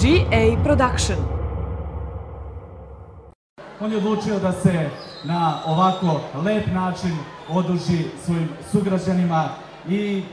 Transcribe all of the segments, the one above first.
GA Production. On je odlučio da se na ovako lep način oduži svojim sugrađanima i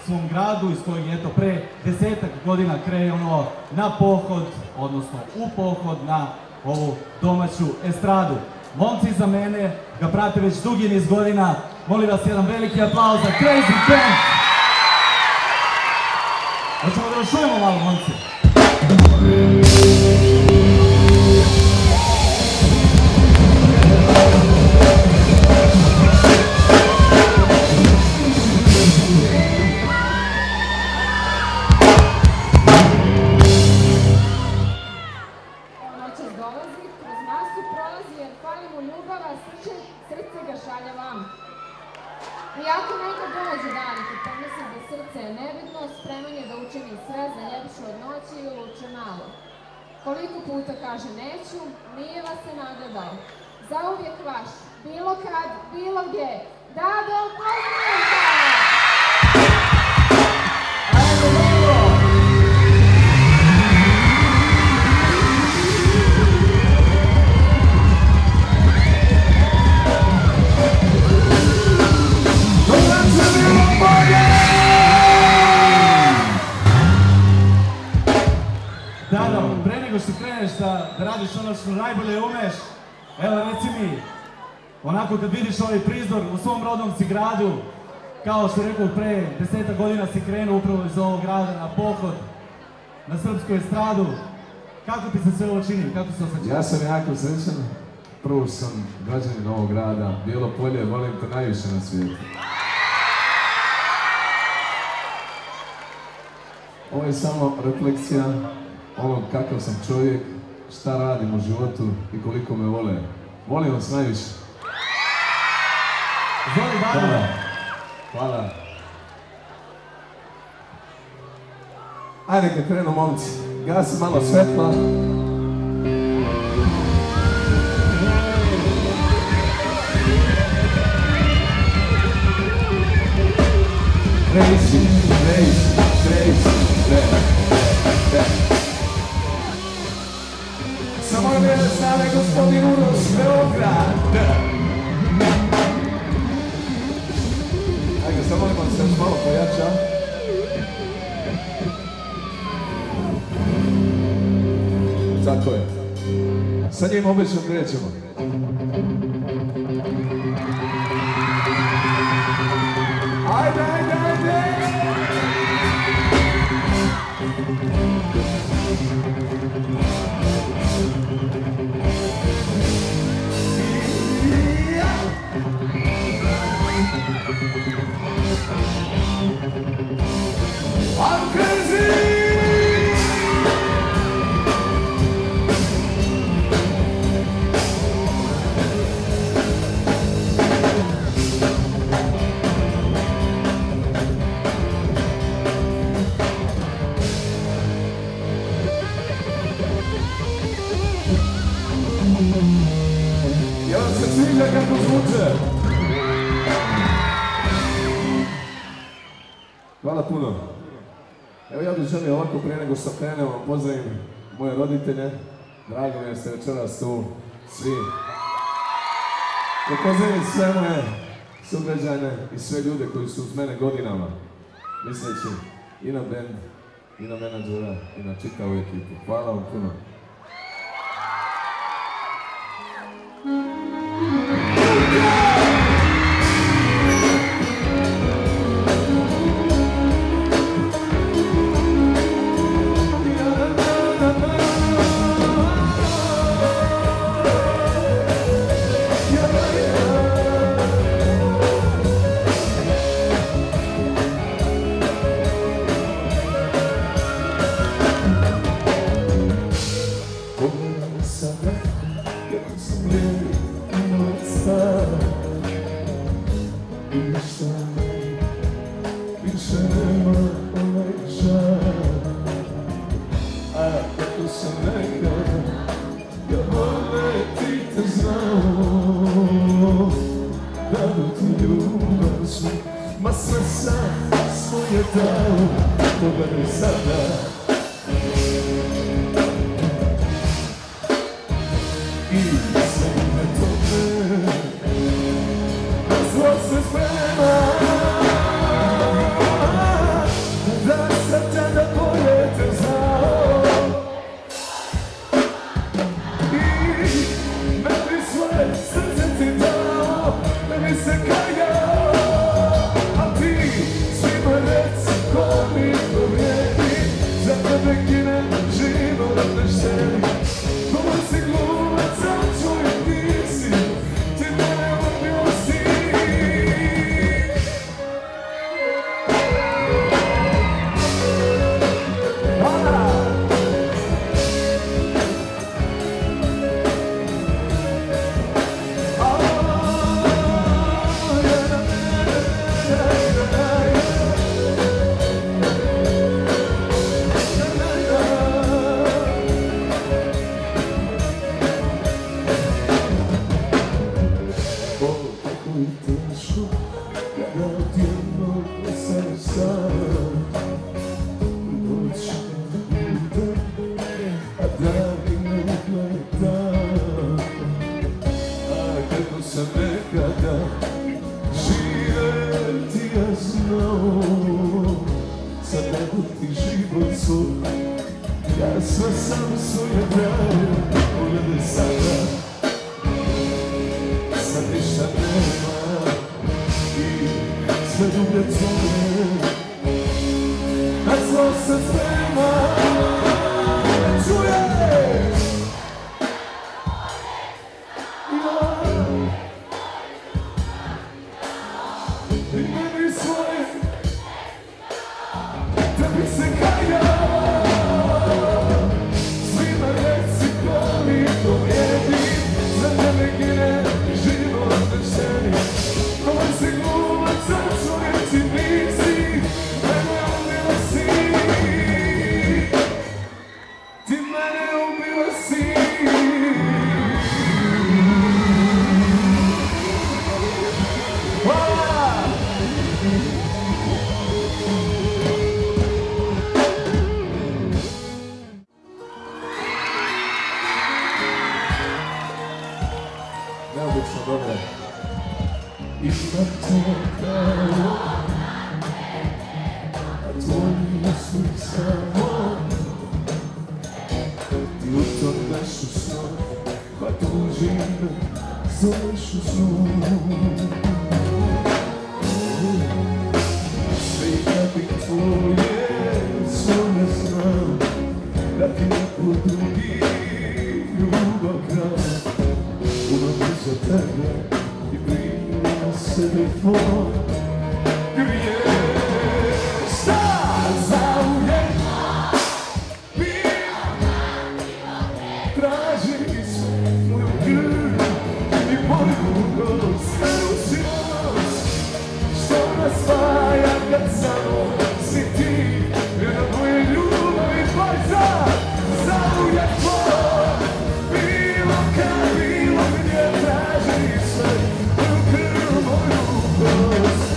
svom gradu iz kojeg je pre 10-ak godina krenuo na pohod, odnosno u pohod na ovu domaću estradu. Momci iza mene ga prate već dugi niz godina. Molim vas jedan veliki aplauz za Crazy Band. Hoćemo da vas čujemo malo, momci. Srce ga šalje vam. Iako nekad dođe dani kad pomislim da srce je nebitno, spreman je da učini sve za ljepšu od noći i luče malo. Koliko puta kaže neću, nije vas se nagledao. Zauvijek vaš, bilo kad, bilo gdje. Dado Kozmica! Dado, pre nego što kreneš da radiš ono što najbolje umeš, evo reci mi, onako kad vidiš ovaj prizor u svom rodnom si gradu, kao što rekao pre 10 godina si krenuo upravo iz ovog grada na pohod, na srpsku estradu, kako ti se sve ovo čini, kako se osjećaš? Ja sam jako srećan, prvo sam građanin ovog grada, Bijelo Polje, volim te najviše na svijetu. Ovo je samo refleksija onog kakav sam čovjek, šta radim u životu i koliko me vole. Volim vas najviše. Zvoli Dado. Hvala. Ajde kad krenu momci, gasi malo svetla. Crazy, crazy, crazy, Sa moje lijeve strane gospodin Uroš Beograd. Ajde, samo molim se još malo pojača. Tako je. Sa njim obično krećemo. Ajde, ajde, ajde! I'm crazy! Ja vam se sviđa kako zvuče. Hvala puno. Evo ja bih želio ovako prije nego što krenemo pozdravim moje roditelje. Drago mi je ste večeras tu svi. Da pozdravim sve moje sugrađane i sve ljude koji su uz mene godinama. Misleći i na band, i na menadžera, i na čitavu ekipu. Hvala vam puno. Ma sve sam svoje dao, pogledaj sada. sceni, dobar si glumac, sam čovjek nisi, ti mene ubio si. Ja sve sam svoje dao, pogledaj sada, sad ništa nema i sve dublje tvoje, na zlo se sprema, čuje! I meni svoje, tebi se kajao. Neobično dobro. Ima to pravo, a tvoji su samo. Ti u tom našu snu, pa tužim me, zoveš u snu. Sve i da bih tvoje svome znam, da ti neko drugi ljubav kraj. Puno bi za tebe i brinu na sebe tvoj grijeh. Šta zauvijek bi tražili sve moju krv i poljubost, nerušivost što nas spaja kad samo si ti jedna moje ljubavi bojza. Zauvijek tvoj bilo kad bilo gdje traži sve moju krv, moju kost.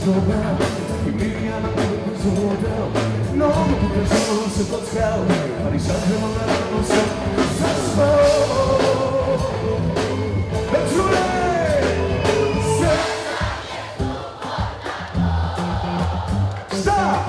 dobra i milija na koliko zvodeo. Mnogo puta želom se pockao, ali sad gremo naravno sam zaspao. Da čuje se! Šta?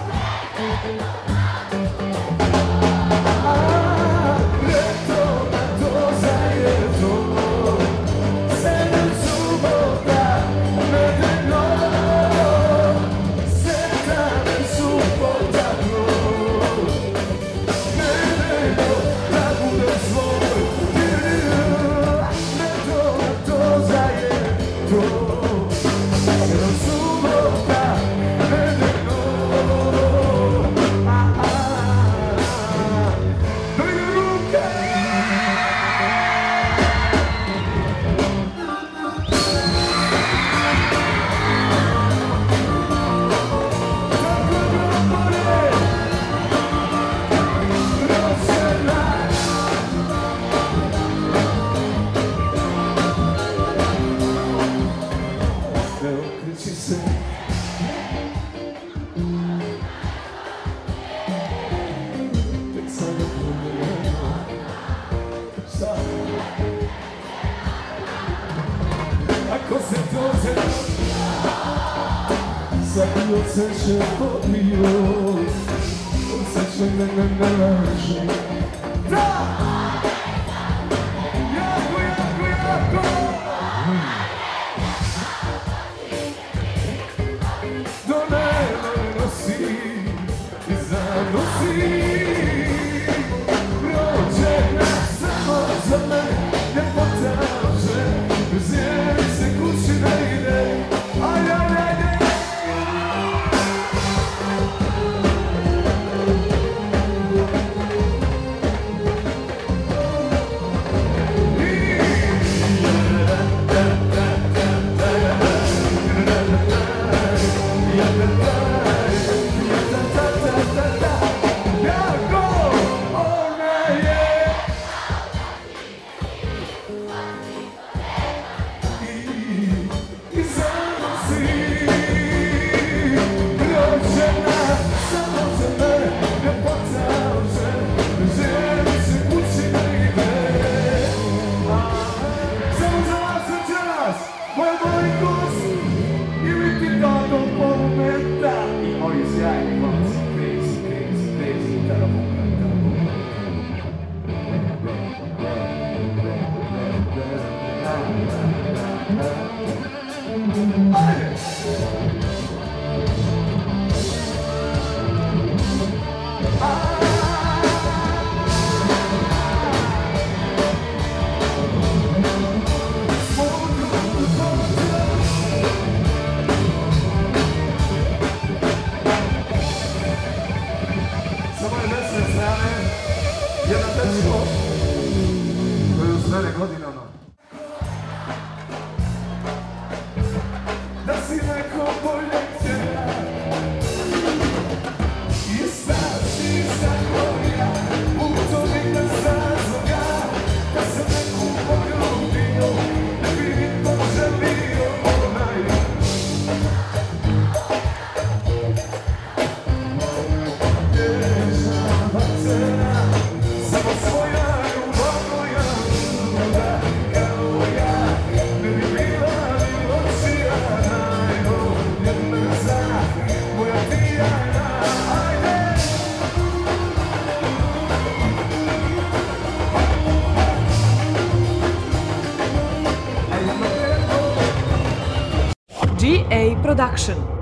Sabio se się podmiło, se się należy. Jako! Do nieba nosi i zanosi. Rodzina samo za mnie nie pokaże, bez niej se kući ne ide. GA Production.